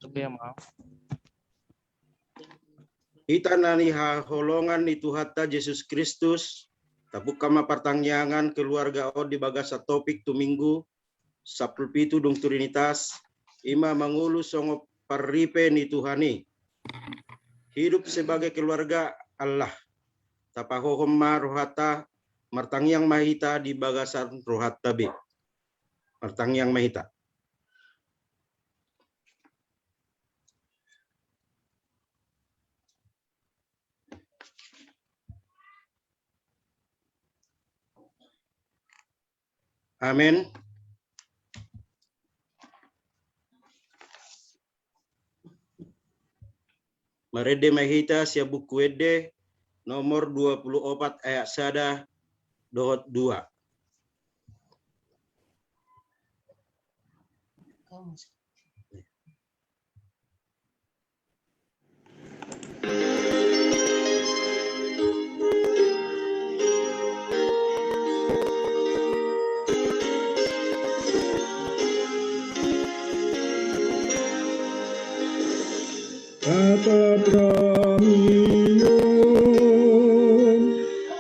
Lebih maaf. Ita nani holongan itu hatta Yesus Kristus. Tapuk kama pertangyangan keluarga o di bagasa topik tu minggu. Sapulpitu dong Trinitas. Ima mangulu songo parripe ni Tuhani. Hidup sebagai keluarga Allah. Tapahohom rohata martangyang mahita di bagasan rohat tabi. Martangyang mahita. Amin. Marede mahita sia buku ede nomor 24 ayat sada dohot 2. Kata pramiyon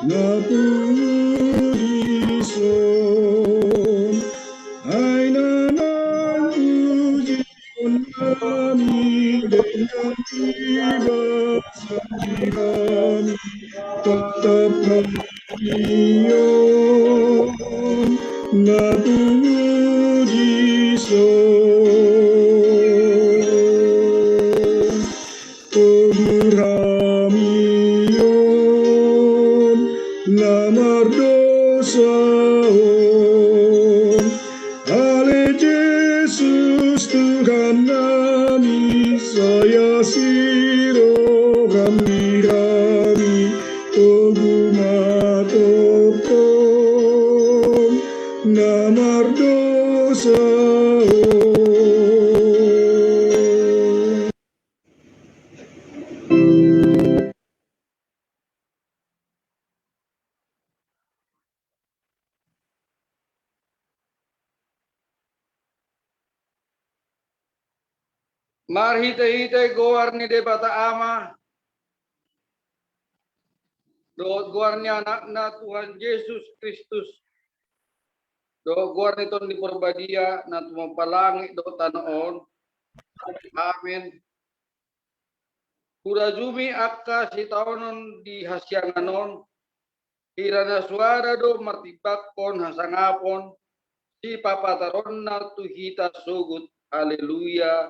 na purison ay nanangujion namin dengan tiba sa kami. Kata pramiyon na purison Ramion lamar dosaon Ale Yesus Tuhan nami saya siro rami-rami Toguma topong lamar dosaon Marhite-hite goarni de bata ama. Do goarni anakna Tuhan Yesus Kristus. Do goarni ton di perbadia na tumapalangi do tanoon. Amin. Kurajumi akka si taonon di hasyanganon. Hirana suara do martibakon hasangapon. Si papataron na tuhita sugut. Haleluya.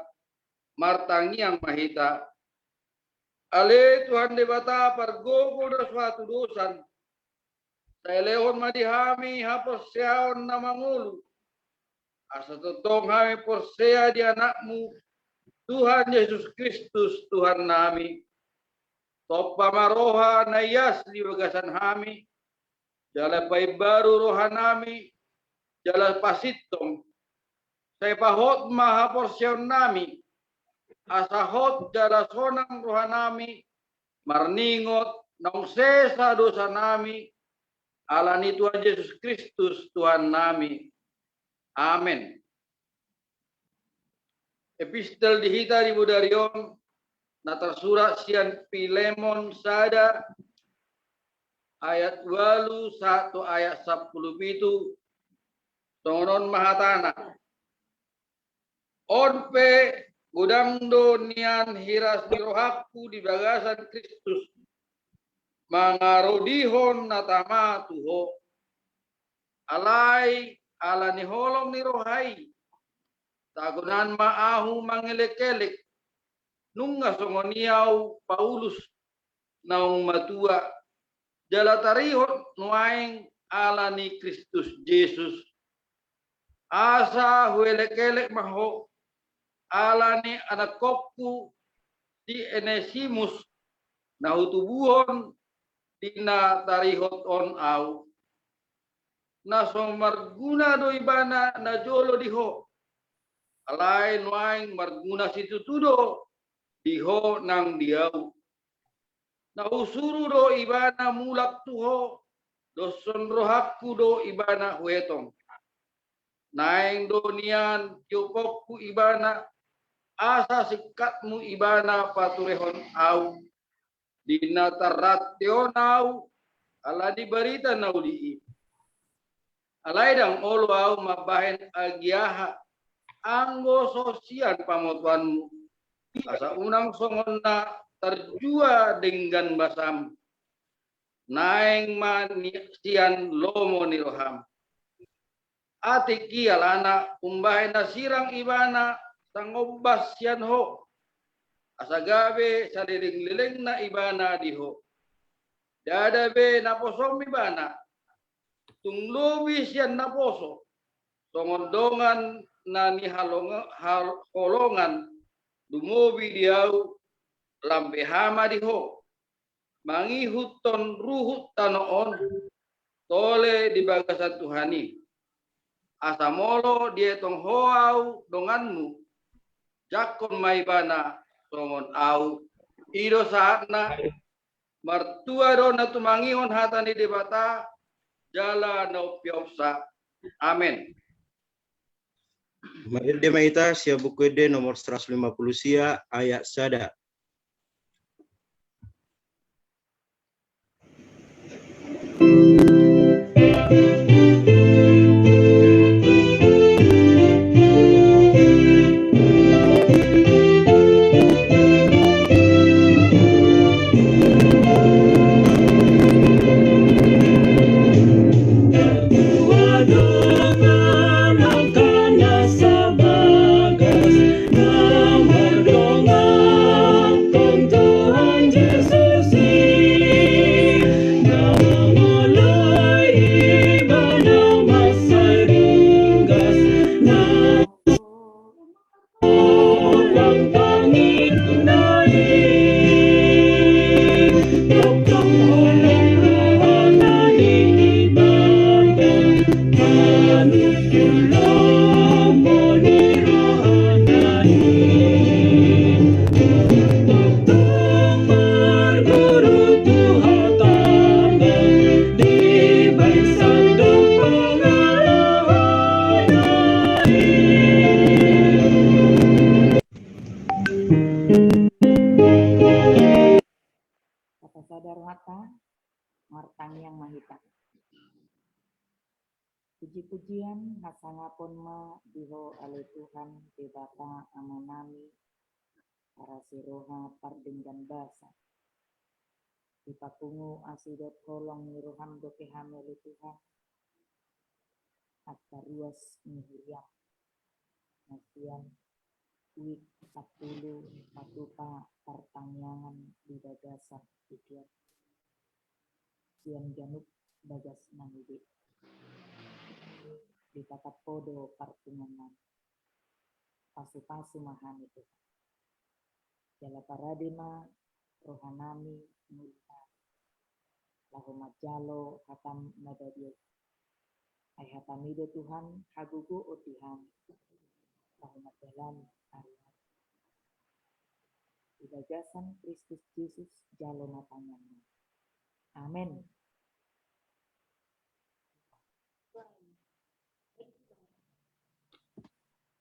Martangi yang mahita. Ale Tuhan debata pargogo do suatu dosan. Saya lehon madihami haposyaon na mangulu. Asa totong hami porsea di anakmu. Tuhan Yesus Kristus Tuhan nami. Topa maroha na yas di bagasan hami. Jala pai baru roha nami. Jala pasitong. Saya pahot maha porsyaon nami. Asahot jala sonang roha nami. Marningot nong sesa dosa nami. Alani Tuhan Yesus Kristus Tuhan nami. Amin. Epistel dihita di Budarion. Natar surat sian Pilemon sada. Ayat 8 1 ayat 10 itu. Tongonon mahatana. Onpe gudangdo nian hiras di rohaku di bagasan Kristus. Mangarodihon natama tuho. Alai ala ni holong ni rohai. Tagunan maahu mangelek-elek. Nunga songoniau Paulus naung matua. Jalatarihon nuaing ala ni Kristus Yesus. Asa huelek-elek maho. Ala ni anak kopku di Enesimus na hutubuhon dina tarihot on au. Na somarguna do ibana na jolo diho. Alai nuaing marguna situ tudo diho nang diau. Na usuru do ibana mulak tuho. Doson rohakku do ibana huetong. Naing do nian yopokku ibana. asa sikatmu ibana paturehon au dina tarationau ala di berita naudi alaidang olu au mabahen agiaha anggo sosial pamotuanmu asa unang songonna terjua dengan basam naeng manisian lomo niroham atiki alana umbahen nasirang ibana sangobas sian ho asagabe sadiring-liling na ibana diho dadabe naposom ibana tunglobi sian naposo tongondongan na ni holongan dumobi diau lambe hama diho mangihuton ruhut tanoon tole di bagasan Tuhani asamolo dia tong hoau donganmu jakon maibana songon au ido saatna martua do na tumangion hatani debata jala no piopsa amen. Mail de maita sia buku de nomor 150 sia ayat sada. Martang yang mahita. Puji-pujian hasangapon ma diho ale Tuhan debata amanami para siroha pardenggan basa. Dipatungu asidot kolong niroham doke hamele Tuhan. Atta ruas mihuriam. Nasian wik 40 patupa pertangyangan di bagasan ikiat. Sian januk bagas nangide. Di takat podo partunganan pasu-pasu mahan itu jala paradema rohanami mulna lahuma jalo hatam nadadio ay hatamido Tuhan hagugu otihan lahuma jalan arya di bagasan Kristus Yesus jalo matanya. Amin.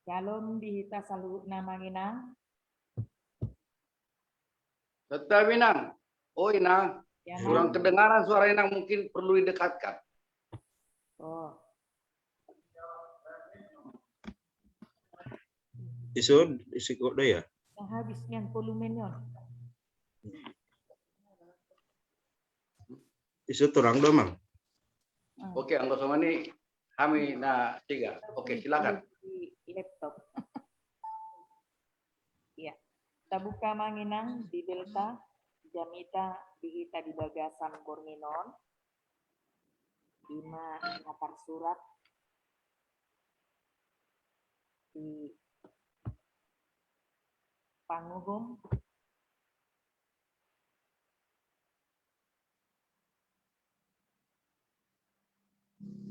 Shalom dihita salut nama Inang. Tetap Inang. Oh Inang. Ya, Kurang kedengaran suara Inang, mungkin perlu didekatkan. Oh. Isu kok dah ya? Yang habisnya volumenya. Isu terang dong, Mang. Oke, anggap sama ini kami na 3. Oke, silakan. Di laptop. Ya. Kita buka Manginang di Delta, Jamita dihita di bagasan Borminon. 5 lapar surat di Panguhum.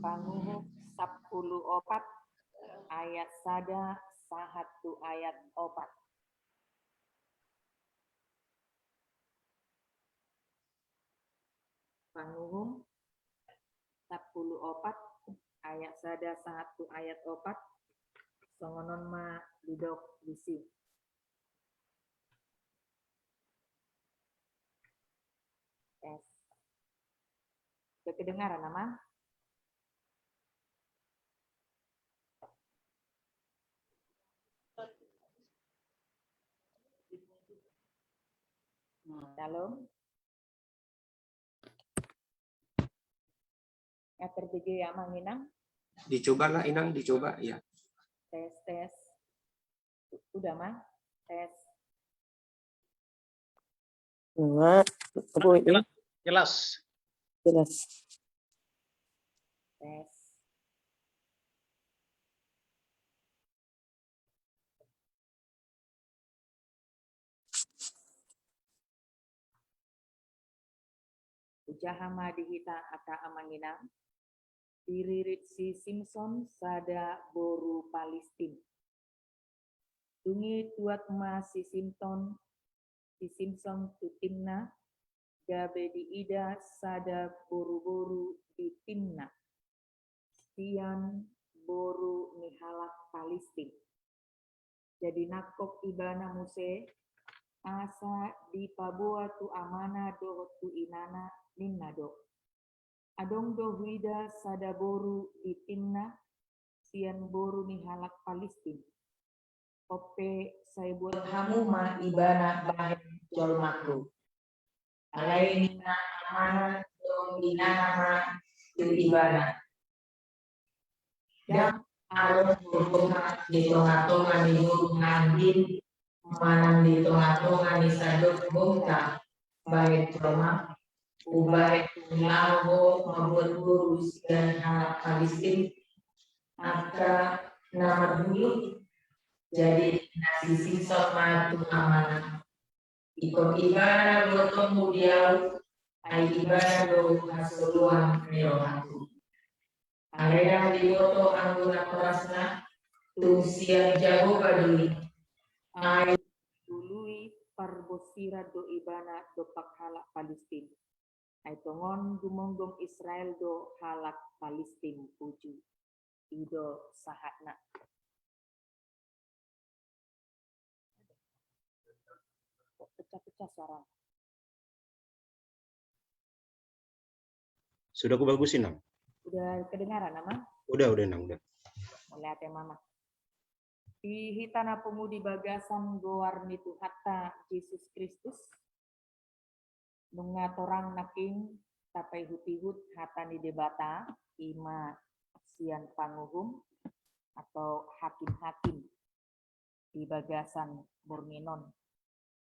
Panguhum 10 ayat sada 1 ayat 4. Panguhum 10 ayat sada 1 ayat 4. Songonon ma didok bisi. Sudah kedengaran nama? Shalom. Ya terbiji ya Mang Inang. Dicoba lah Inang, dicoba ya. Tes. Udah Mang? Tes. Enggak, apa ini? Jelas. Jelas. Tes. Ujahama dihita aka amanginang. Diririt si Simpson sada boru Palestin. Dungi tuat ma si Simpson tutimna. Gabe di ida sada boru-boru di timna. Sian boru nihalak Palestin. Jadi nakok ibana muse asa di pabua tu amana do tu inana ninna do. Adong do huida sada boru di timna sian boru nihalak Palestin. Ope saya buat hamu ma ibana bahen jol makru. Alaina amana do inana ma tu ibana. Dan alon hubungan di tengah-tengah di hubungan din manang di tengah-tengah di sadut bongka baik Roma ubah lawo membuat guru dan hal Palestin aka nama dulu jadi nasi sisok matu amanah ikut ibadah gotong mudial ai ibadah do hasuluan merohatu Alena di foto anggota kerasna tu siap jago baduli. Ai dului parbosira do ibana do pakhalak Palestin. Ai tongon gumonggong Israel do halak Palestin puju. Ido sahatna. Pecah-pecah suara. Sudah aku bagusin, Nang? Udah kedengaran nama? Udah, Nang, udah. Mulai ate mama. Di hitana pemudi bagasan gowarni tu hatta Yesus Kristus. Nungatorang naking tapai hutihut hatani debata ima sian panguhum atau hakim-hakim di bagasan Bornginon.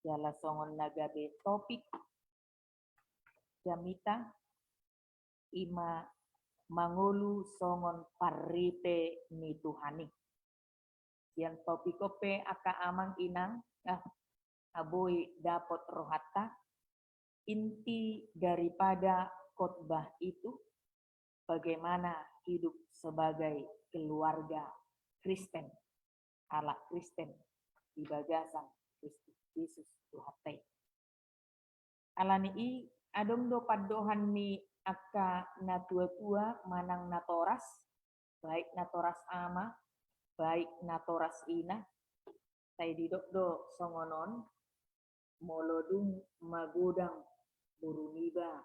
Jala songon nagabe topik jamita ima mangolu songon parripe ni Tuhani. Yang topikope aka amang inang aboy dapot rohata inti daripada khotbah itu bagaimana hidup sebagai keluarga Kristen ala Kristen di bagasan Kristus Yesus Tuhan. Alani i adong do padohan ni aka na tua-tua manang natoras baik natoras ama baik natoras ina tay didok do songonon molodung magodang buruniba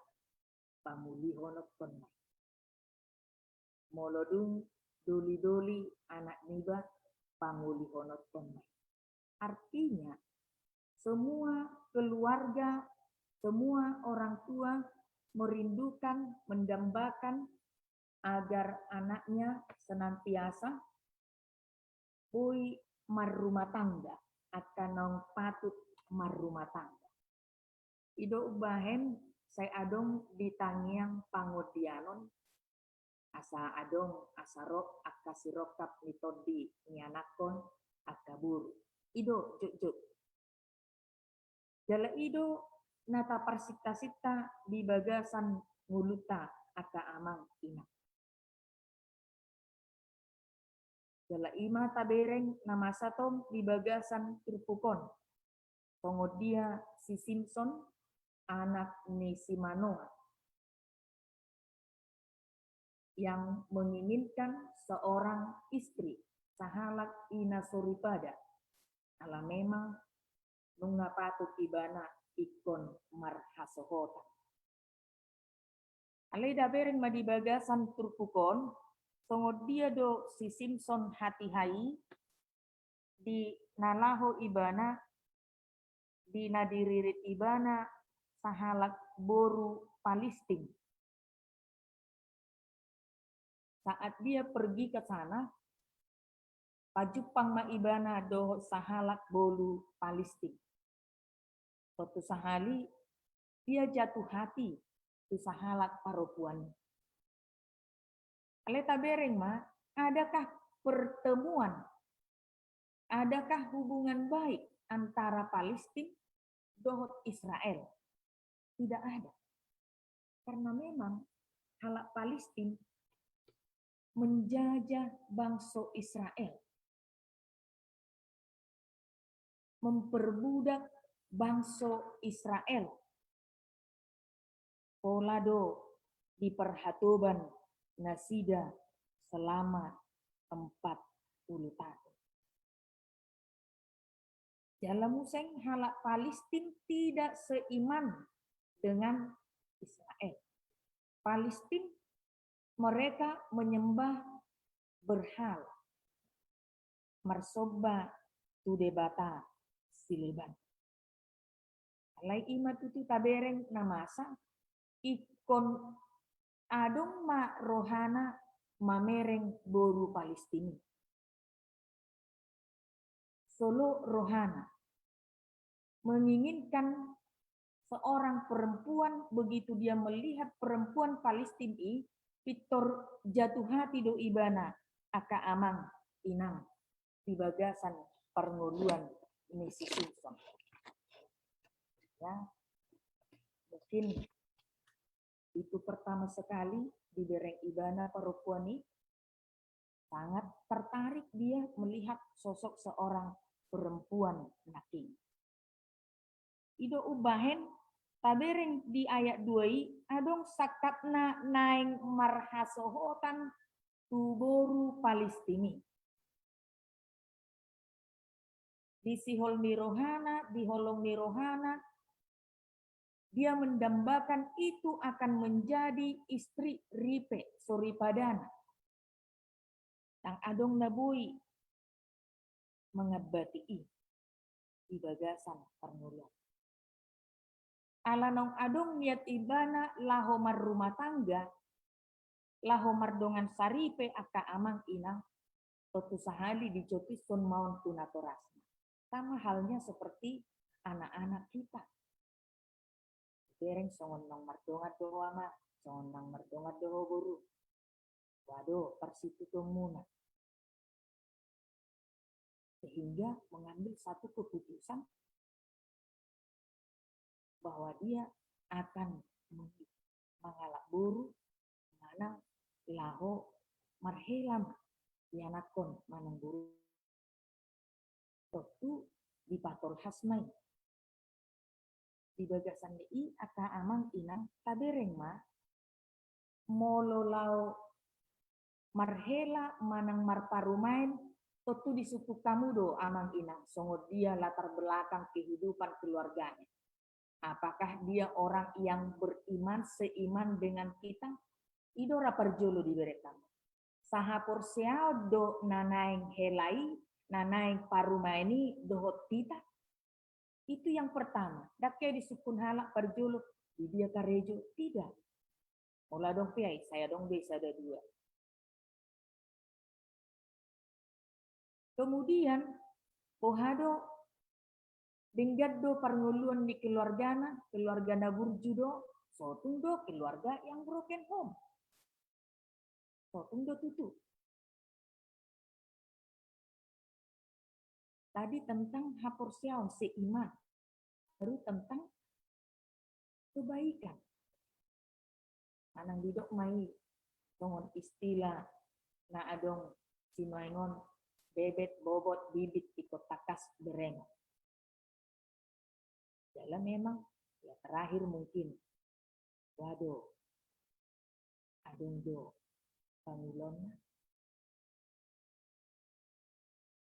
pamulihonok pernah molodung doli-doli anak niba pamulihonok pernah. Artinya semua keluarga, semua orang tua merindukan, mendambakan agar anaknya senantiasa boy marumah tangga akan nong patut marumah tangga. Ido ubahen saya adong di tangiang pangodianon asa adong asarok akasirokap mitodi nianakon akaburu. Ido juk. Jala ido nata parsita-sita di bagasan nguluta aka amang ina. Jala ima tabereng nama satom di bagasan Trupukon. Pengodia si Simpson anak ni si Manoa yang menginginkan seorang istri sahalak ina suripada. Ala memang nunga patut ibana ikon marhasohota. Alai dabereng madi bagasan turpukon, songod dia do si Simpson hati hai di nalaho ibana di nadiririt ibana sahalak boru Palestin. Saat dia pergi ke sana, pajupang maibana do sahalak bolu Palestin. Suatu sahali dia jatuh hati tu sahalak paropuan. Ale tabereng ma, adakah pertemuan, adakah hubungan baik antara Palestin dohot Israel? Tidak ada. Karena memang halak Palestin menjajah bangsa Israel, memperbudak bangsa Israel. Polado diperhatoban nasida selama 40 tahun. Dalam museng halak Palestin tidak seiman dengan Israel. Palestin mereka menyembah berhala. Marsoba tudebata sileban. Alai ima tutu tabereng namasa ikon adong ma rohana mamereng boru Palestini. Solo rohana menginginkan seorang perempuan begitu dia melihat perempuan Palestina Victor jatuh hati do ibana aka amang inang di bagasan pernguruan ini si Simpson. Ya, mungkin itu pertama sekali di bereng ibana perempuan ini sangat tertarik dia melihat sosok seorang perempuan laki. Ido ubahen tabereng di ayat 2 adong sakapna naing marhasohotan tuboru Palestini. Di sihol mirohana, di holong mirohana, dia mendambakan itu akan menjadi istri ripe soripadana. Tang adong nabui mengabati di bagasan permulaan. Alanong adong niat ibana lahomar rumah tangga, lahomar dongan saripe aka amang inang, totu sahali dijotisun maun tunatorasna. Sama halnya seperti anak-anak kita. Bereng songon nang mardongat doho ama, songon nang mardongat doho guru. Waduh, persitu muna. Sehingga mengambil satu keputusan bahwa dia akan mengalak buru manang laho marhelam yanakon manang buru. Tentu di pator hasmai. Di bagasan di aka amang inang tabereng ma mololau marhela manang marparumain tentu di suku kamu do amang inang songod dia latar belakang kehidupan keluarganya. Apakah dia orang yang beriman seiman dengan kita? Ido raparjolo di berekam. Sahapor siao do nanaing helai, nanaing parumaini dohot kita. Itu yang pertama. Daknya di sukun halak parjolo di dia karejo tidak. Olah dong piai, saya dong bisa ada 2. Kemudian pohado denggado parnguluan di keluarga naburjudo, sotundo keluarga yang broken home. Sotundo tutu. Tadi tentang haporsiaon seiman, baru tentang kebaikan. Anang didok mai songon istilah na adong sinoengon bebet bobot bibit ikut takas bereng. Dalam memang ya terakhir mungkin waduh adong do pangulon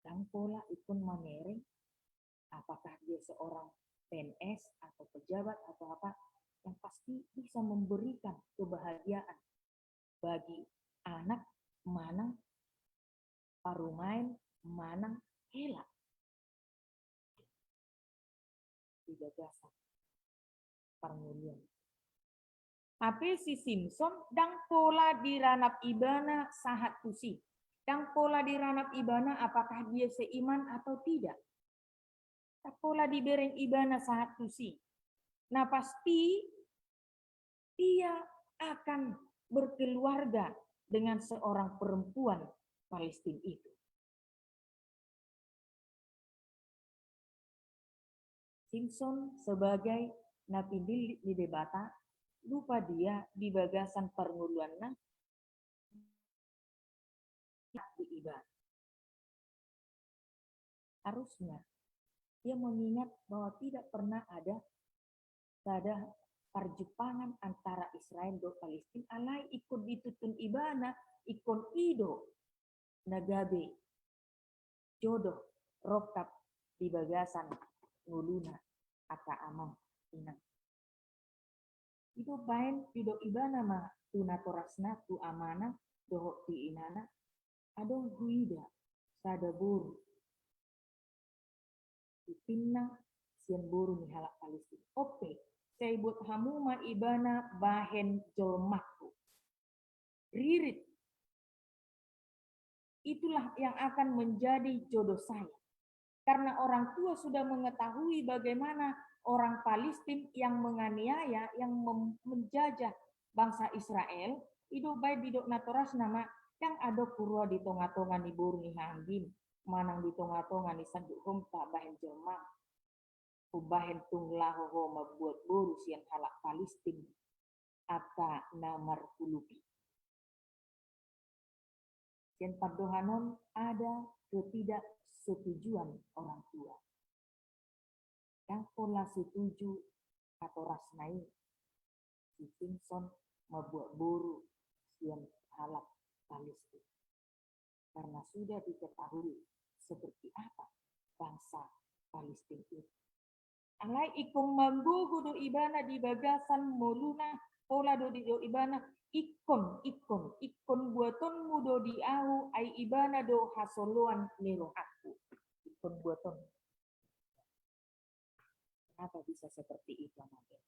dan pola ikun mamereng apakah dia seorang PNS atau pejabat atau apa yang pasti bisa memberikan kebahagiaan bagi anak manang parumain manang hela di gagasan Parngulian. Tapi si Simpson dang pola di ranap ibana sahat kusi. Dang pola di ranap ibana apakah dia seiman atau tidak. Tak pola di bereng ibana sahat kusi. Nah pasti dia akan berkeluarga dengan seorang perempuan Palestina itu. Simpson sebagai napi di debata, lupa dia di bagasan pernguluannya di ibadah. Harusnya dia mengingat bahwa tidak pernah ada perjupangan antara Israel dan Palestina. Alai ikut ditutun ibana, ikon ido, nagabe, jodoh, rokap di bagasan nguluna, aka amang, inang. Itu bain pido ibana mah tuna torasna tu amana doho ti inana adong guida sada boru ipinna sian boru ni halak Palestina. Ope saya buat hamuma ibana bahen jolmakku ririt itulah yang akan menjadi jodoh saya. Karena orang tua sudah mengetahui bagaimana orang Palestina yang menganiaya, yang menjajah bangsa Israel, itu baik didok natoras nama yang ada kurwa di tonga-tonga ni buru ni hanggin, manang di tonga-tonga ni sanduk hompa bahen jelma, bahen tunglah ho membuat buru siang halak Palestina, aka namar kulupi. Dan padohanon ada ketidaksetujuan orang tua. Yang pola setuju atau rasnai si Simpson membuat boru siang halak Palestina. Karena sudah diketahui seperti apa bangsa Palestina itu. Alai ikung mambugu do ibana di bagasan moluna pola do ibana ikon buaton mudo di au ai ibana do hasoloan nero aku ikon buaton. Kenapa bisa seperti itu Amanda?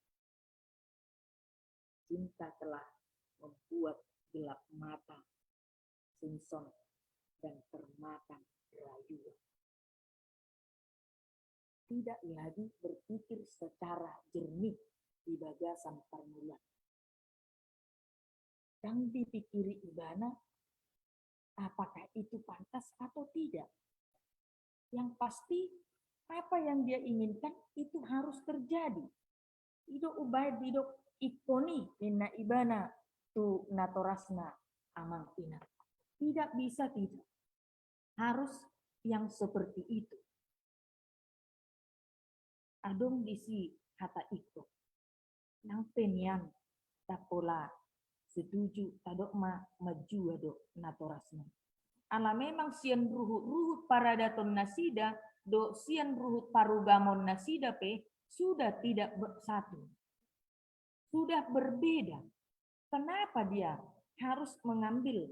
Cinta telah membuat gelap mata Simpson dan termakan rayuan. Tidak lagi berpikir secara jernih di bagasan permulaan. Yang dipikiri ibana, apakah itu pantas atau tidak? Yang pasti, apa yang dia inginkan itu harus terjadi. Itu ubay didok ikoni inna ibana tu natorasna amang ina. Tidak bisa tidak. Harus yang seperti itu. Adong disi kata itu. Nang penian tapola setuju tadok maju adok natorasna. Ala memang sian ruhut para daton nasida do sian ruhut parugamon nasida pe sudah tidak bersatu. Sudah berbeda. Kenapa dia harus mengambil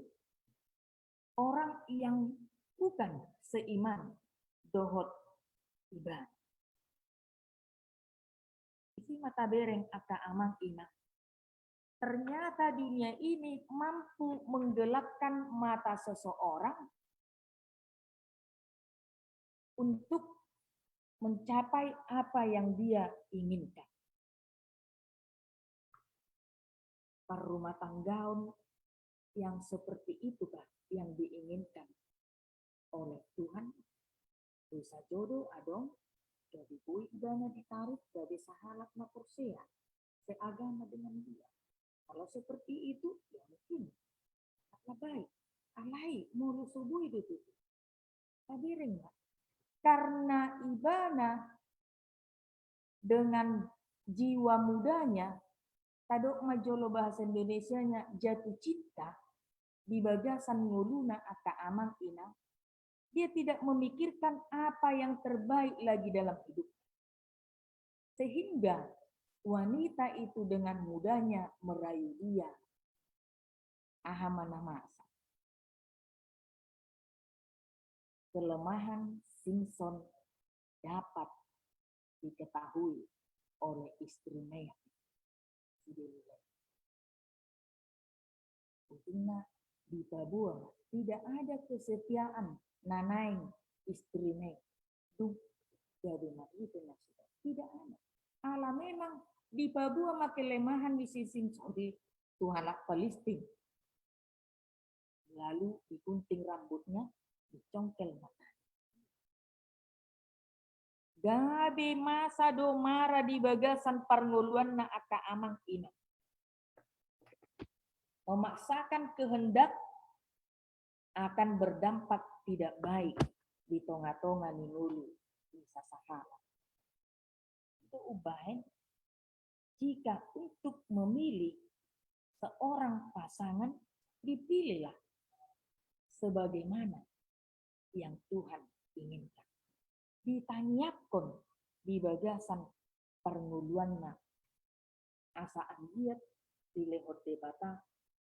orang yang bukan seiman dohot ibadah? Isi mata bereng aka amang ina. Ternyata dunia ini mampu menggelapkan mata seseorang untuk mencapai apa yang dia inginkan. Perumah tanggaun yang seperti itu kan yang diinginkan oleh Tuhan. Dosa jodoh adong jadi bui dana ditarik dari sahalat na persea seagama dengan dia. Kalau seperti itu ya mungkin apa baik. Alai mulu subuh itu. Tapi enggak. Karena ibana dengan jiwa mudanya tadok majolo bahasa Indonesianya jatuh cinta di bagasan nguluna aka amang ina. Dia tidak memikirkan apa yang terbaik lagi dalam hidup. Sehingga wanita itu dengan mudahnya merayu dia. Ahamana masa. Kelemahan Simpson dapat diketahui oleh istrinya. Ujungnya di Babua tidak ada kesetiaan nanaing istrinya. Tuh jadi itu sudah tidak ada. Allah memang di Babua kelemahan di sisi di Tuhan Palestina. Lalu digunting rambutnya, dicongkel mata. Gabe masa do mara di bagasan parnguluan na aka amang ina. Memaksakan kehendak akan berdampak tidak baik di tonga-tonga ninulu di sasahala. Itu ubah jika untuk memilih seorang pasangan dipilihlah sebagaimana yang Tuhan inginkan. Ditanyakan di bagasan pernguluanna asaan lihat di lehot debata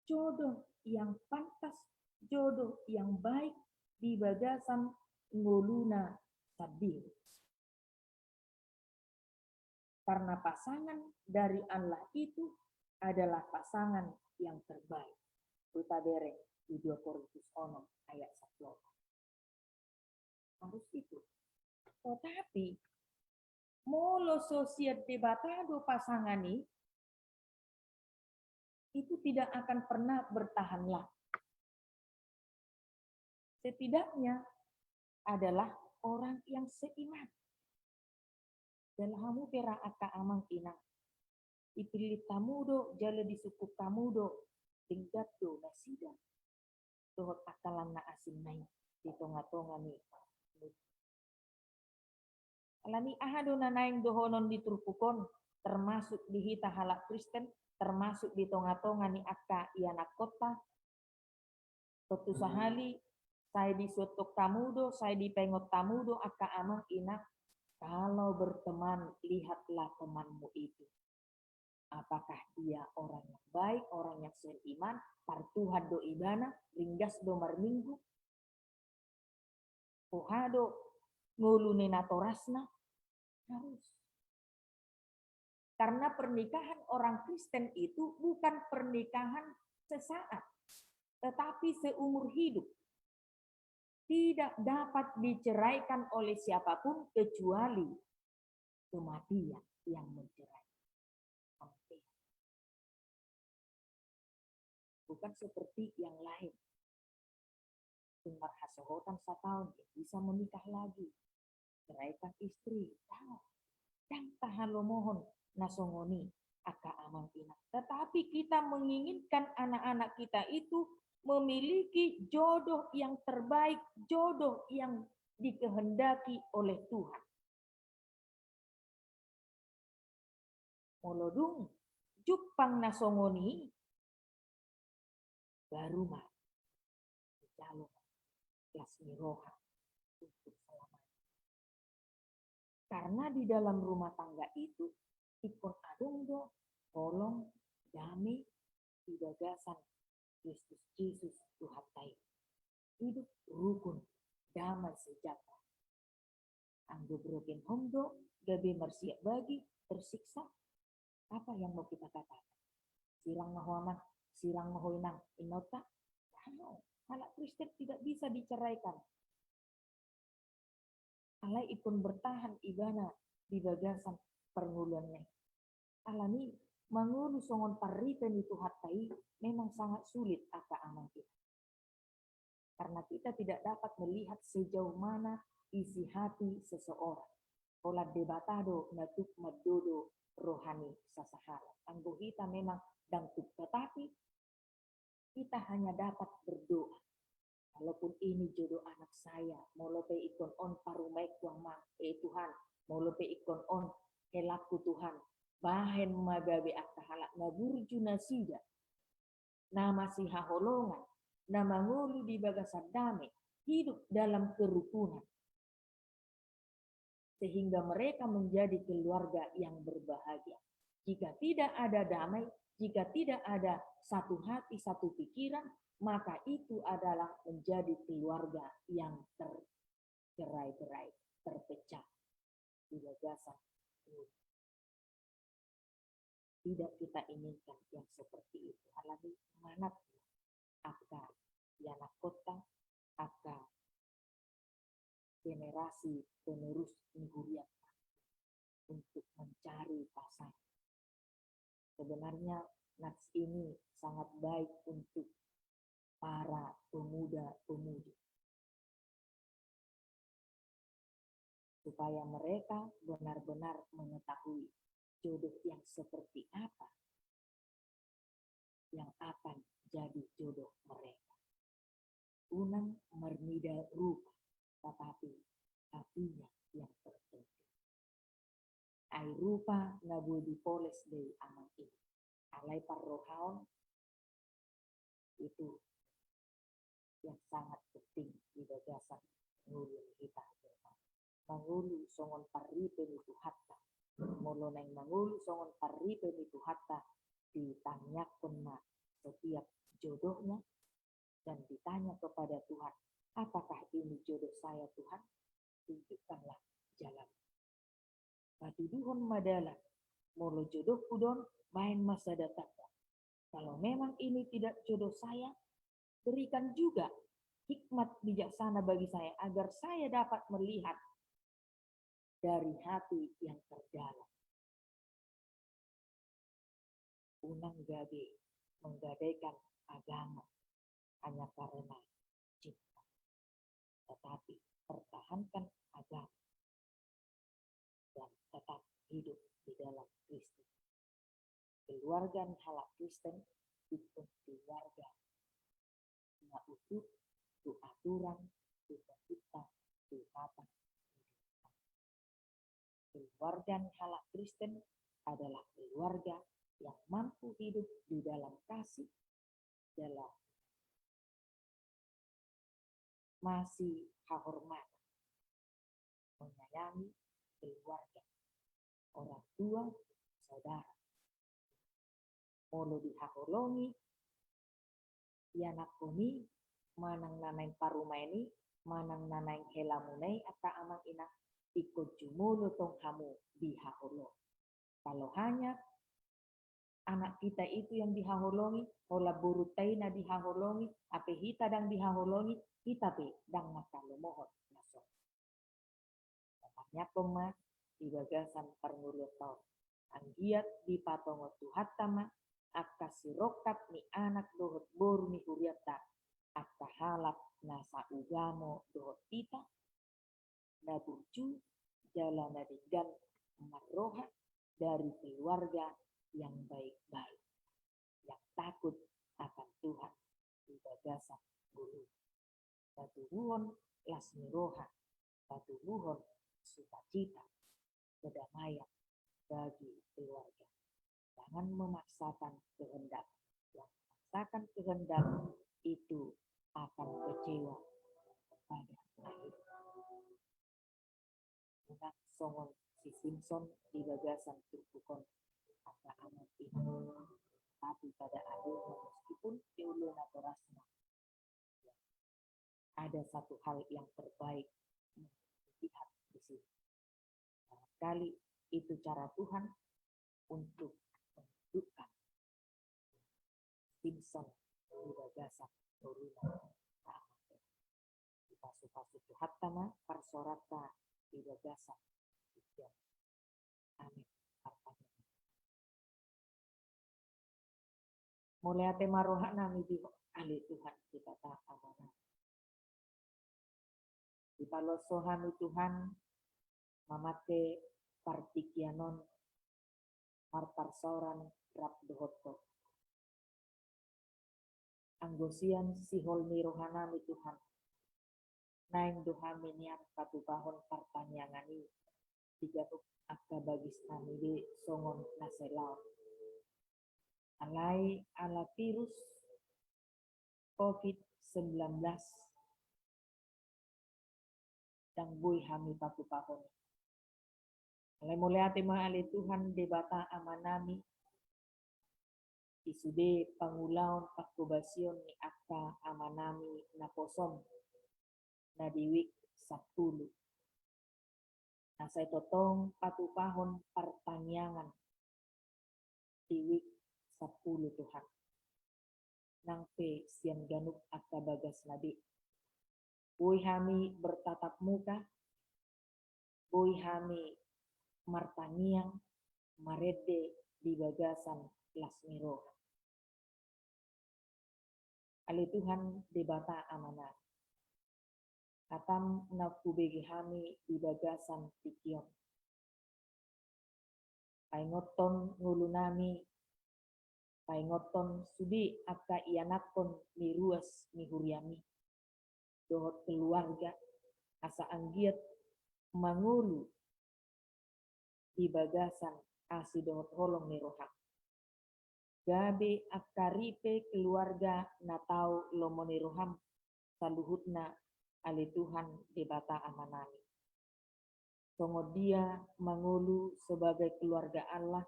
jodoh yang pantas, jodoh yang baik di bagasan nguluna sabil. Karena pasangan dari Allah itu adalah pasangan yang terbaik. Kita dereng di 2 Korintus 6 ayat 10. Harus itu. Tetapi molo sosiat debatado pasangan ini itu tidak akan pernah bertahan lama. Setidaknya adalah orang yang seiman. Dalam pera aka amang inang. Ipilit tamudo jala disukuk tamudo tinggat do nasida. Dohot akalan na asin nai di tonga-tonga ni. Alani ahado na naing dohonon di turpukon termasuk di hita halak Kristen, termasuk di tonga-tonga ni aka ianak kota. Totu sahali saya disutuk tamudo, saya dipengot tamudo aka amang inak. Kalau berteman, lihatlah temanmu itu. Apakah dia orang yang baik, orang yang seiman, partuhan do ibana, ringgas do marminggu, pohado ngulune natorasna, harus. Karena pernikahan orang Kristen itu bukan pernikahan sesaat, tetapi seumur hidup. Tidak dapat diceraikan oleh siapapun kecuali kematian yang mencerai. Bukan seperti yang lain. Tumar hasohotan setahun bisa menikah lagi. Ceraikan istri. Dan tahalo mohon nasongoni aka amang ina. Tetapi kita menginginkan anak-anak kita itu memiliki jodoh yang terbaik, jodoh yang dikehendaki oleh Tuhan. Molodung jupang nasongoni baru mah calon yasmiroha untuk selamanya. Karena di dalam rumah tangga itu ikon adungdo, tolong, damai, di bagasan Kristus Yesus Tuhan Taib. Hidup rukun, damai sejahtera. Anggo broken homdo, gabe mersiak bagi, tersiksa. Apa yang mau kita katakan? Sirang mahuaman, sirang mahoinang, inota. Anak Kristen tidak bisa diceraikan. Alai ikon bertahan ibana di bagasan pernguluannya. Alani mangulu songon parripen itu hatai memang sangat sulit aka amang kita. Karena kita tidak dapat melihat sejauh mana isi hati seseorang. Pola debatado natuk madodo rohani sasahala. Anggo kita memang dangtuk, tetapi kita hanya dapat berdoa. Walaupun ini jodoh anak saya, molope ikon on parumai kuang mang, Tuhan, molope ikon on helaku Tuhan, bahen magabe akahalak naburju nasida, nama si haholongan, nama ngulu di bagasan damai, hidup dalam kerukunan. Sehingga mereka menjadi keluarga yang berbahagia. Jika tidak ada damai, jika tidak ada satu hati, satu pikiran, maka itu adalah menjadi keluarga yang tercerai-berai, terpecah di gagasan. Tidak kita inginkan yang seperti itu. Alami manat aka yana kota, aka generasi penerus Nihuriat untuk mencari pasangan. Sebenarnya nats ini sangat baik untuk para pemuda-pemudi, supaya mereka benar-benar mengetahui jodoh yang seperti apa yang akan jadi jodoh mereka. Unang mernida rupa, tetapi hatinya yang tertentu. Ai rupa ngabu dipoles dari amang ini. Alai parrohaon itu yang sangat penting di gagasan ngulun kita. Mangulu songon paripe itu hatta. Molo nang mangulu songon paripe itu hatta ditanyakan setiap jodohnya dan ditanya kepada Tuhan, apakah ini jodoh saya Tuhan? Tunjukkanlah jalan. Patuduhon madalah, molo jodoh kudon, main masa datang. Kalau memang ini tidak jodoh saya, berikan juga hikmat bijaksana bagi saya, agar saya dapat melihat dari hati yang terdalam. Unang gabe menggadaikan agama hanya karena cinta, tetapi pertahankan agama dan tetap hidup di dalam Kristus. Keluarga halak Kristen itu keluarga yang utuh, itu aturan, itu pencipta, itu tata. Keluarga halak Kristen adalah keluarga yang mampu hidup di dalam kasih, dalam masih kehormatan, menyayangi keluarga, orang tua, saudara. Molo dihaholongi, yanakoni, manang nanaing parumaini, manang nanaing helamunai, ata amang ina, ikut jumulo tong hamu dihaholong. Kalau hanya anak kita itu yang dihaholongi, ola burutai na dihaholongi, ape hita dang dihaholongi, kita pe dang makalomohon nasong. Katanya koma di bagasan parnguriotaw, ang giat di patongo tuhatama, akka sirokat ni anak dohot boru ni huriata, akka halap nasa ugamo dohot kita, nabuju jalan nadigan marroha dari keluarga yang baik-baik, yang takut akan Tuhan di bagasan bulu. Patuhuhon lasmiroha, patuhuhon sukacita, kedamaian bagi keluarga. Jangan memaksakan kehendak. Yang memaksakan kehendak itu akan kecewa kepada akhir. Bukan songon si Simpson di bagasan turkukon apa amat ini. Tapi pada akhirnya meskipun diulun atau rasanya, ada satu hal yang terbaik lihat di sini. Sekali itu cara Tuhan untuk menunjukkan Simpson di bagasan turunan di pasu-pasu Tuhatama parsorata di bagasan amin arpanya. Mulai ate maroha nami di ahli Tuhan kita tak amanah. Di palosohami Tuhan mamate partikianon marparsoran rap dohoto. Anggosian sihol ni rohanami Tuhan. Naing dohami niat patupahon partanyangani. Tigaruk akka bagis nami songon naselao. Alai ala virus COVID-19 dan bui hami patupahon. Mulai ale Tuhan debata amanami isude pangulaon pakubasyon ni akka amanami na posom na diwik 10. Nasa itotong patupahon pertanyaan diwik 10 Tuhan. Nang pe sian ganuk akka bagas nabi. Boy hami bertatap muka, boy hami martaniang marede di bagasan lasmiro. Ali Tuhan debata amanah. Katam na kubegi hami di bagasan pikion. Paingoton ngulu nami, paingoton sudi akka ianakon ni ruas ni huriami. Dohot keluarga asa anggiat mangulu di bagasan asi dohot holong ni rohak. Gabe akaripe keluarga na tau lomoni roham saluhutna ali Tuhan debata amanami. Songo dia mangulu sebagai keluarga Allah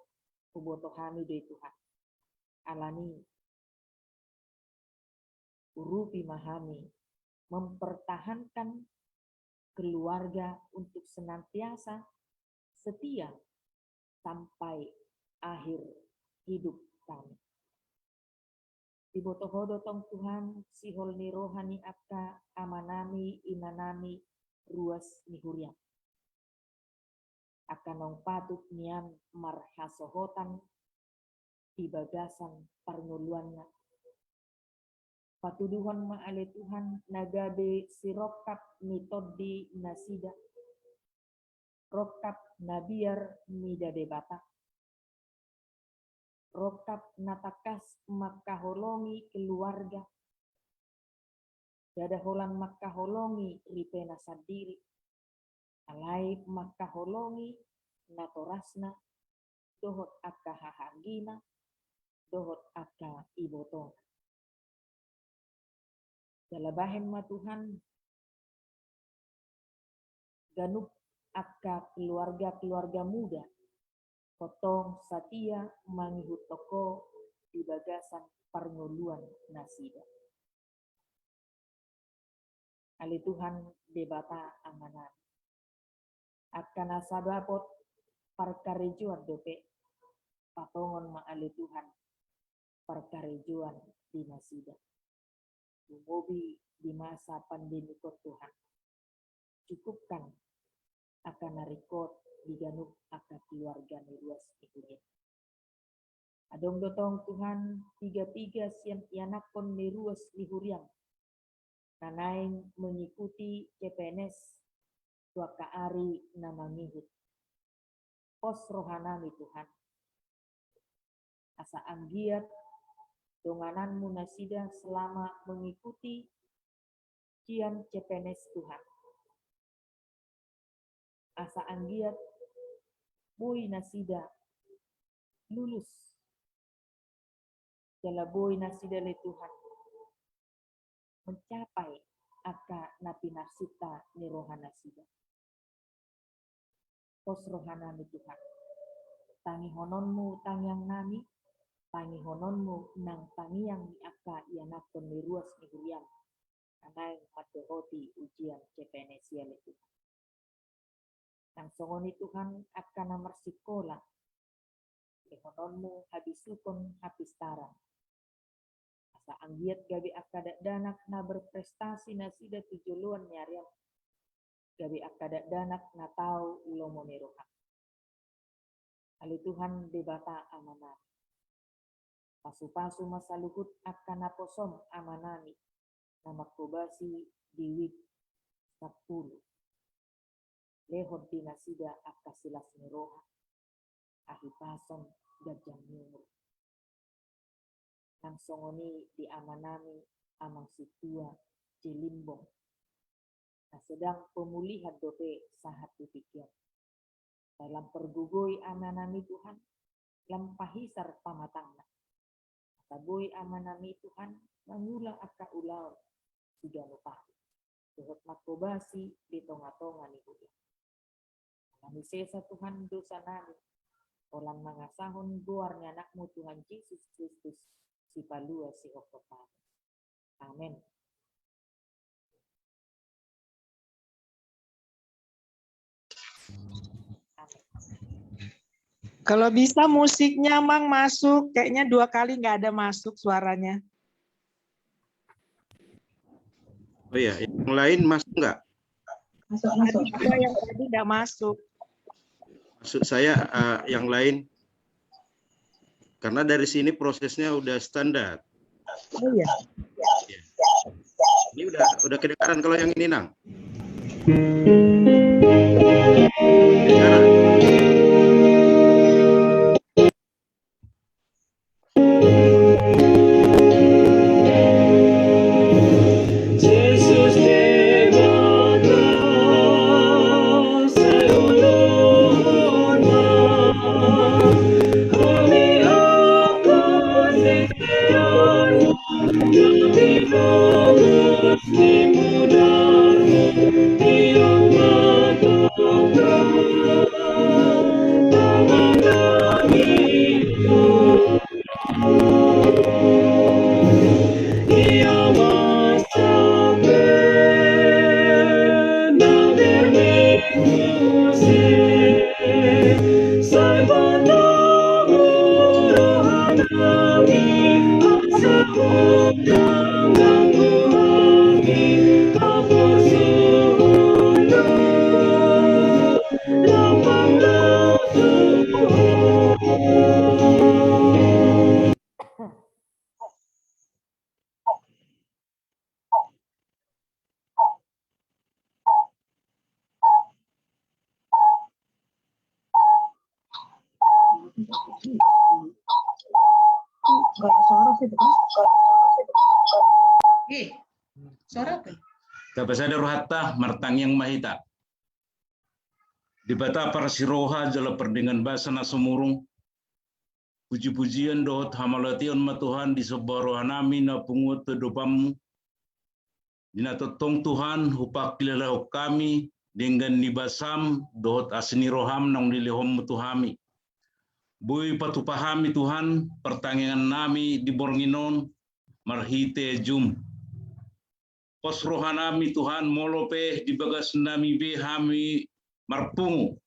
kubotohami dari Tuhan. Alani urupi mahami mempertahankan keluarga untuk senantiasa setia sampai akhir hidup kami. Dibotohodo tong Tuhan sihol ni rohani akka amanami inanami ruas ni huriam. Akan nong patut nian marhasohotan di bagasan parnguluanna. Patuduhan maale Tuhan nagabe sirokap mitodi nasida. Rokap nabiar mida debata. Rokap natakas makaholongi keluarga. Dada holan makaholongi ripena sadiri. Alai makaholongi natorasna. Dohot akka hahagina. Dohot akka ibotong. Dalabahen ma Tuhan. Ganup akka keluarga-keluarga muda. Potong satia mangihut toko di bagasan parnguluan nasida. Ali Tuhan debata amanah. Akan asabapot parkarejuan dope patongon ma ali Tuhan parkarejuan di nasida. Umubi di masa pandemi kot Tuhan. Cukupkan akan narikot diganuk akan keluarga ni ruas ikunya. Adong dotong Tuhan 3 sian ianakon ni ruas ni huriam. Nanaing mengikuti CPNS tuaka ari na mangihut. Pos rohanami Tuhan. Asa anggiat dongananmu nasida selama mengikuti kian CPNS Tuhan. Asa anggiat boy nasida lulus. Jala boy nasida le Tuhan. Mencapai aka napi narsita ni rohana sida. Pos rohanami Tuhan. Tangi hononmu tangyang nami. Tangi hononmu nang tangiang ni aka ianakon ni ruas ni huriam. Anay matuhoti ujian CPNS ya le Tuhan. Nang songoni Tuhan akan namar sikola. Hononmu habisukon hapistaran. Asa anggiat gabi akadak danak na berprestasi nasida tujuluan nyariam. Gabi akadak danak na tau lomone rohak. Ali Tuhan debata amanah. Pasu-pasu masa luhut akan naposom amanami. Nama kobasi diwik 10. Lehot dinasida akasilas niroha. Ahipason gajah nyumur. Nang songoni di amanami amang situa jelimbong. Nah sedang pemulihan dope sahat dipikir. Dalam pergugoy amanami Tuhan. Lampahisar pamatangna. Taboy amanami Tuhan. Mangulang akka ulaw. Sudah lupa. Dohot makobasi di tonga-tonga ni Tuhan. Kami sesa Tuhan dosa nami. Olan mangasahon guarnya anakmu Tuhan Yesus Kristus. Si palua si oktopan. Amin. Kalau bisa musiknya Mang masuk, kayaknya 2 kali nggak ada masuk suaranya. Oh ya, yang lain masuk nggak? Tadi ada yang tadi nggak masuk. Maksud saya yang lain, karena dari sini prosesnya udah standar. Oh iya. Ini udah kedengaran kalau yang ini, Nang. Kedengaran. Tapasada rohata martang yang mahita. Dibata para siroha jala perdengan bahasa nasumurung. Puji-pujian dohot hamalation matuhan di sebuah rohanami na pungut dopamu. Dinatotong Tuhan hupak kilalau kami dengan nibasam dohot asni roham nang dilihom mutuhami. Bui patupahami Tuhan pertanyaan nami di bornginon marhite jum. Pos rohanami Tuhan molope di bagas nami be hami marpungu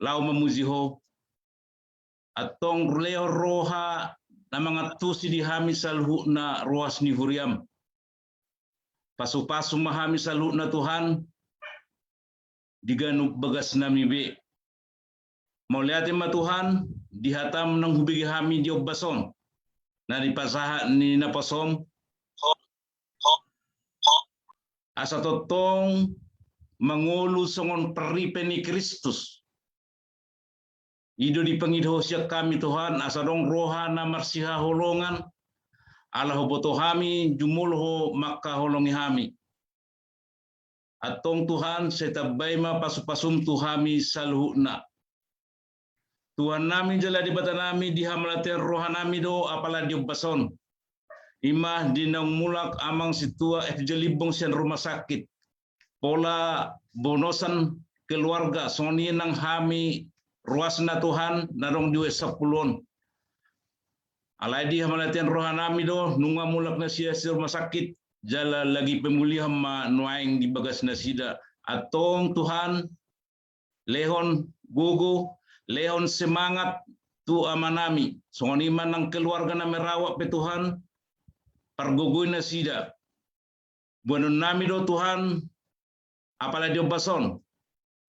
lau memuziho atong leo roha na mga tusi di hami salhu na ruas ni huriam pasu-pasu mahami salhu na Tuhan diganu bagas nami be mau lihatin ma Tuhan dihatam ng hubigi hami di obason na dipasaha ni napasom asa totong mangulu songon peripe ni Kristus. Ido di pengidho siya kami Tuhan asa dong roha na marsiha holongan ala hoboto hami jumulho maka holongi hami. Atong Tuhan setabay mapasupasum tuhami salhuna. Tuhan nami jala di bata nami dihamalaten roha nami do apala diobason. Imah dinang mulak amang situa jelibong sian rumah sakit. Pola bonosan keluarga soni nang hami ruas na Tuhan narong diwe sapulon. Alay di hamalatian rohanami do nunga mulak na siya sa rumah sakit. Jala lagi pemulihan ma nuaing di bagas na sida. Atong Tuhan lehon gugu lehon semangat tu amanami. Soni man ng keluarga na merawat pe Tuhan. Pargugoy na sida. Buwanon nami do Tuhan, apala di obason.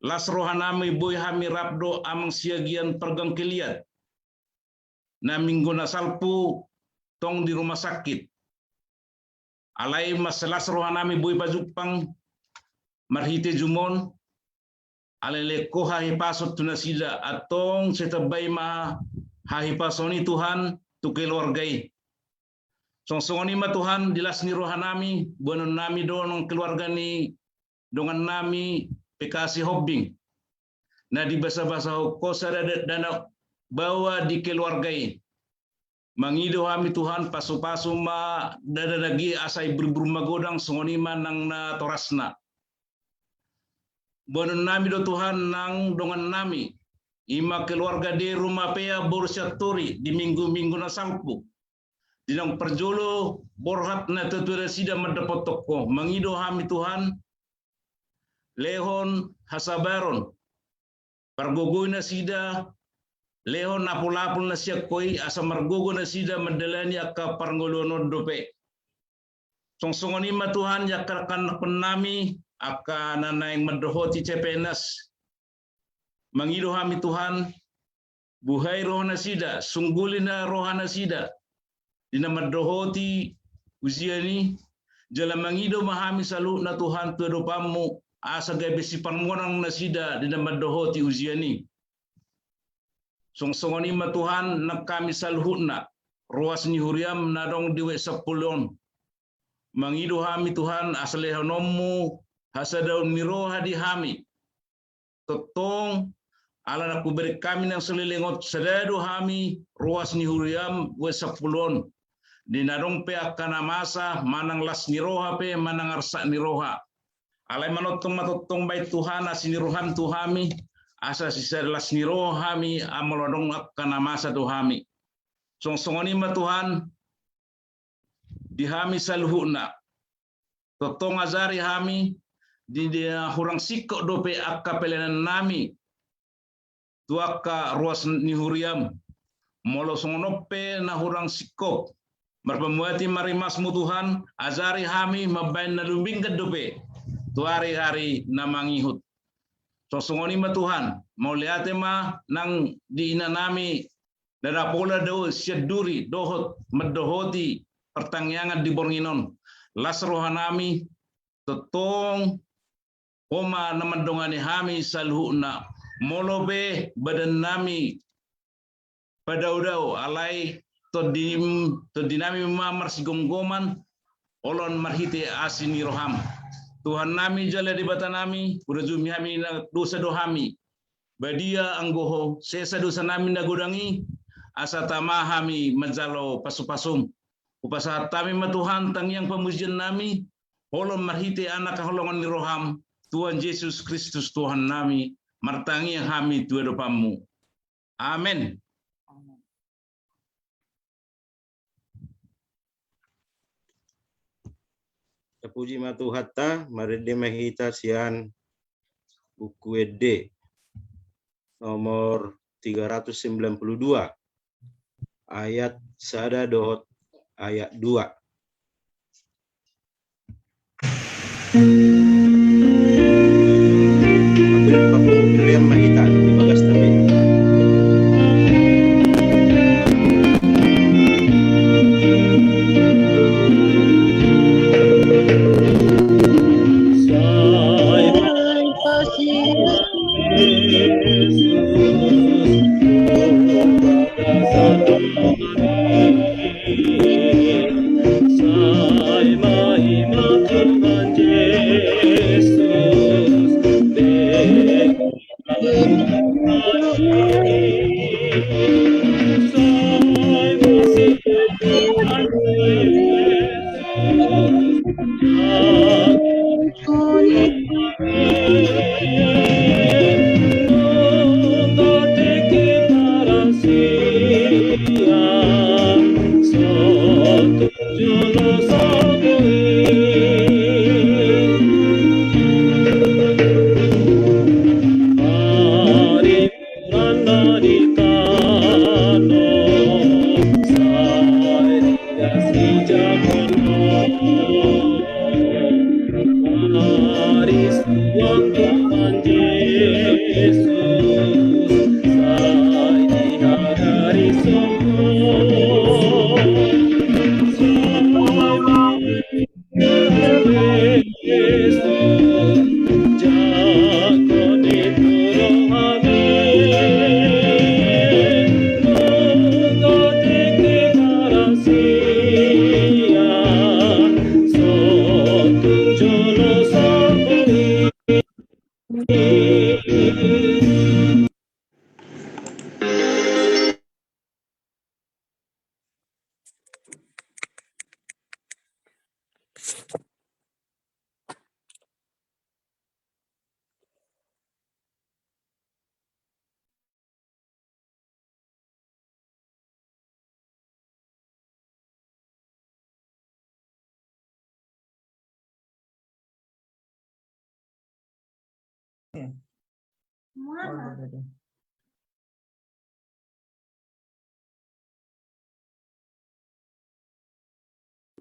Las rohanami boy hami rapdo amang siagian pergang kiliat. Na minggu na salpu tong di rumah sakit. Alay mas las rohanami boy pajupang marhite jumon. Alele ko hahipasot tu na sida. Atong setabay ma hahipasoni Tuhan tu keluargai. Songsongoni ma Tuhan dilas ni rohanami buanon nami donong keluarga ni dongan nami pekasi hobbing na di basa-basa kosa dana bawa di keluargai mangido hami Tuhan pasu-pasu ma dadadagi asai berburu magodang songoni ma nang na torasna Bonon nami do Tuhan nang dongan nami. Ima keluarga di rumah pea borsyaturi di minggu-minggu na sampu. Dinang perjolo borhat na tetura sida mendapat toko. Mengido hami Tuhan. Lehon hasabaron. Pargogoy na sida. Lehon napulapul na siya koy. Asa margogo na sida madalani akka parngolono dope. Songsongon ima Tuhan yakarkan nami. Akka nanayang madohoti cepenas. Mangido hami Tuhan, buhay rohana sida, sunggulin na rohana sida, dinamadohoti usia ni, jala mangido mahami salu na Tuhan tuedopamu, asa gabi si panmonang na sida, dinamadohoti usia ni. Songsongon ima Tuhan, nakami saluhut na, ruas ni huriam nadong diwe sapulon. Mangido hami Tuhan, asalehonomu, hasadaun miroha di hami. Totong ala na kuberi kami ng selilingot sadado hami ruas ni huriam we sapulon dinarong pe akanamasa manang las ni roha pe manang arsa ni roha alay manotong matotong bay Tuhan asiniruham tuhami asa sisa las ni roha hami amalodong akanamasa tuhami songsongoni ma Tuhan di hami saluhuna totong azari hami di dia hurang sikok dope akapelenan nami tuaka ruas ni huriam molo songonope na hurang sikok marpamuati marimasmu Tuhan azari hami mabain na lumbingkat dope tu hari-hari na mangihut sosongoni ma Tuhan mau liate ma nang di ina nami dadapola do syaduri dohot medohoti pertangyangan di bornginon las rohanami totong Oma namandongani hami salhuna molobe badan nami padaudau alai to dinami mamar sigomgoman olon marhite asini roham Tuhan nami jala di bata nami urajumi hami na dosa dohami badia anggoho sesa dosa nami nagodangi asa tama hami majalo pasupasum upasahat tami ma Tuhan tangyang pamujian nami olon marhite anak kaholongan ni roham Tuhan Yesus Kristus Tuhan nami, martangi yang kami Tuhan dopamu. Amin. Puji ma Tuhan ta, mari demahita sian buku ED nomor 392 ayat sada dohot ayat 2. William Mahita di Bagas Tabe.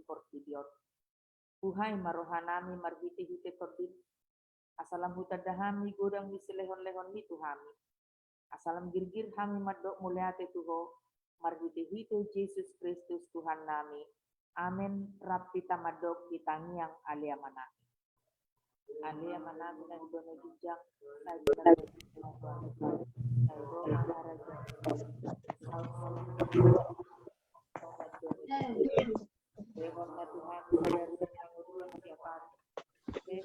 Portidiot. Buhay marohanami marhiti-hiti tordin. Asalam hutadahami godang wisilehon-lehon ni tuhami. Asalam girgir hami madok muliate tuho. Marhiti-hiti Yesus Kristus Tuhan nami. Amin. Rapita madok ditangiang alia manami. Alia manami na idono jujang. Saya Rehonnya Tuhan dari yang kedua setiap hari.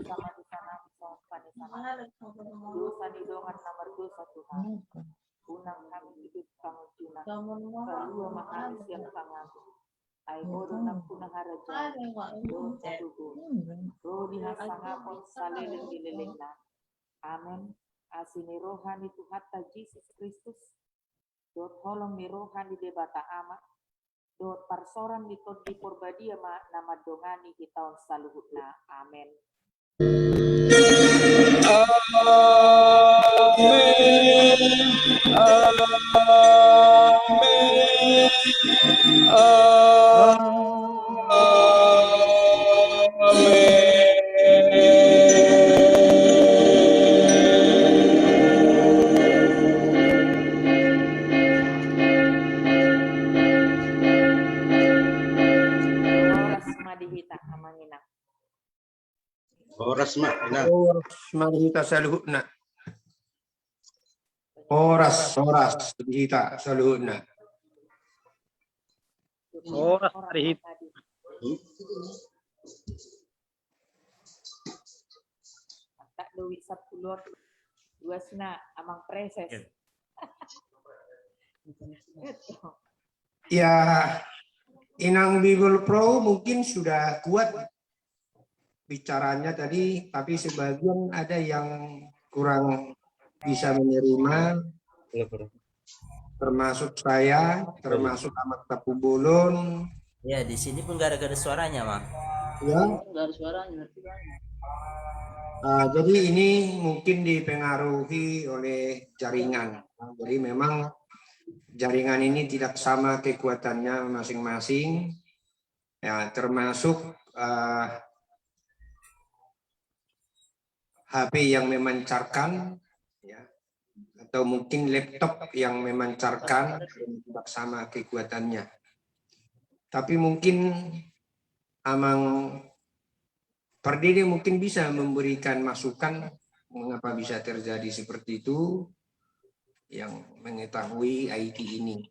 Sama di sana sama di sana. Dosa di dongan nomor dosa Tuhan. Unang kami hidup kamu cuna. Kedua mahalis yang kangamu. Ay bodo na punang harajan. Dosa dugo. Rodi hasangapon salilin dililing na. Amin. Asini rohani Tuhan ta Jesus Kristus. Dot holong ni rohani debata ama. Dot parsoran di porbadia ma nama dongani di tahun saluhutna. Amin. Dihita amangina. Oras ma, ina. Marhita saluhutna. Oras dihita saluhutna. Oras dihita. Tak duwi 10 duasna amang preses. Ya, Inang Bible Pro mungkin sudah kuat bicaranya tadi, tapi sebagian ada yang kurang bisa menerima, termasuk saya, termasuk Ahmad Tapu Bolon. Ya, di sini pun gak ada suaranya, Mang. Ya. Nggak ada suaranya. Jadi ini mungkin dipengaruhi oleh jaringan. Jadi memang jaringan ini tidak sama kekuatannya masing-masing, ya termasuk HP yang memancarkan, ya, atau mungkin laptop yang memancarkan tidak sama kekuatannya. Tapi mungkin Amang Pardede mungkin bisa memberikan masukan mengapa bisa terjadi seperti itu, yang mengetahui IT ini.